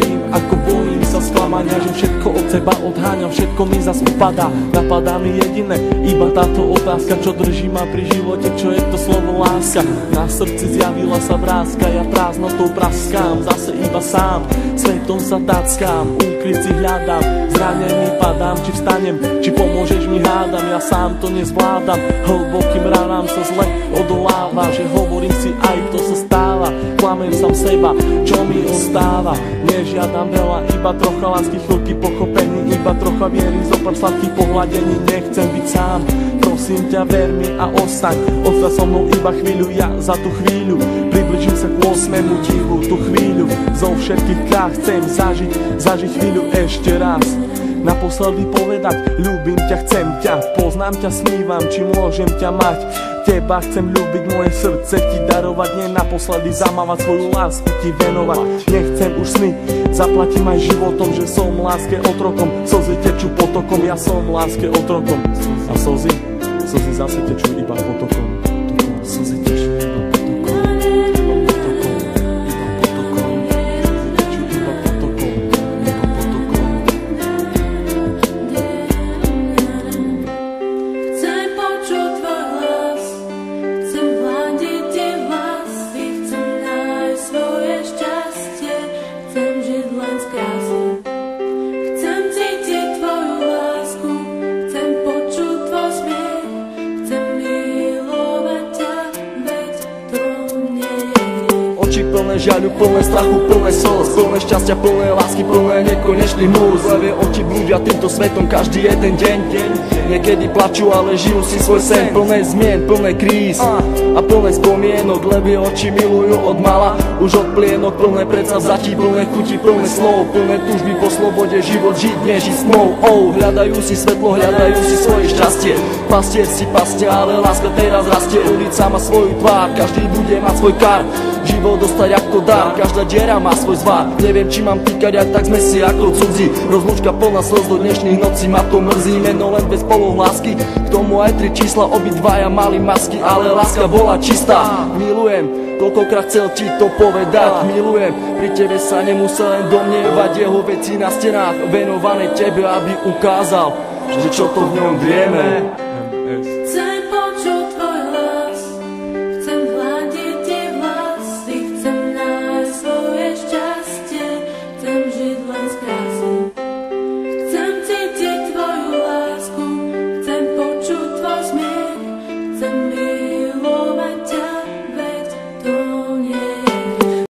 vidím, ako bojím sa sklamania, že všetko od seba odháňam, všetko mi zas upadá. Napadá mi jediné, iba táto otázka, čo drží ma pri živote, čo je to slovo láska. Na srdci zjavila sa vrázka, ja prázdnotou praskám, zase iba sám, svetom sa tackám, úkryt si hľadám, zranený padám, či vstanem, či pomôžeš mi hádam, ja sám to nezvládam, hlbokým ranám sa zle odoláva, že hovorím si aj to sa stáva, klamem sám seba, čo mi ostáva, nežiadam veľa, iba trocha lásky, chvíľky pochopení, iba trocha viery, zopár sladkých pohľadení, nechcem byť sám, prosím ťa, ver mi a ostaň, ostaň so mnou iba chvíľu, ja za tú chvíľu približím sa k 8. divu, tú chvíľu zo všetkých krát chcem zažiť chvíľu ešte raz. Naposledy povedať, ľúbim ťa, chcem ťa, poznám ťa, snívam, či môžem ťa mať. Teba chcem ľúbiť, moje srdce ti darovať, nie naposledy zamávať, svoju lásku ti venovať. Nechcem už sny, zaplatím aj životom, že som láske otrokom, slzy tečú potokom, ja som láske otrokom. A slzy zase tečú iba potokom. Slzy tečú iba plné žiaľu, plné strachu, plné slz, plné šťastia, plné lásky, plné nekonečných múz. Levé oči blúdia týmto svetom každý jeden deň. Niekedy plačú, ale žijú si svoj sen. Plné zmien, plné kríz a plné spomienok. Levé oči milujú od mala, už od plienok. Plné predsavzatí, plné chuti, plné slov, plné túžby po slobode, život žiť, nežiť smou. Hľadajú si svetlo, hľadajú si svoje šťastie. Pastier si pastia, ale láska teraz rastie. Ulica má svoju tvár, každý bude mať svoj kar. Život dostať ako dar, každá diera má svoj zvar. Neviem, či mám týkať, aj tak sme si ako cudzí. Rozlúčka plná slz do dnešných nocí, ma to mrzí. Meno len bez polohlasky, k tomu aj 3 čísla, obidvaja mali masky, ale láska bola čistá. Milujem, koľkokrát chcel ti to povedať. Milujem, pri tebe sa nemusel len domnievať. Jeho veci na stenách venované tebe, aby ukázal, že čo to v ňom vieme.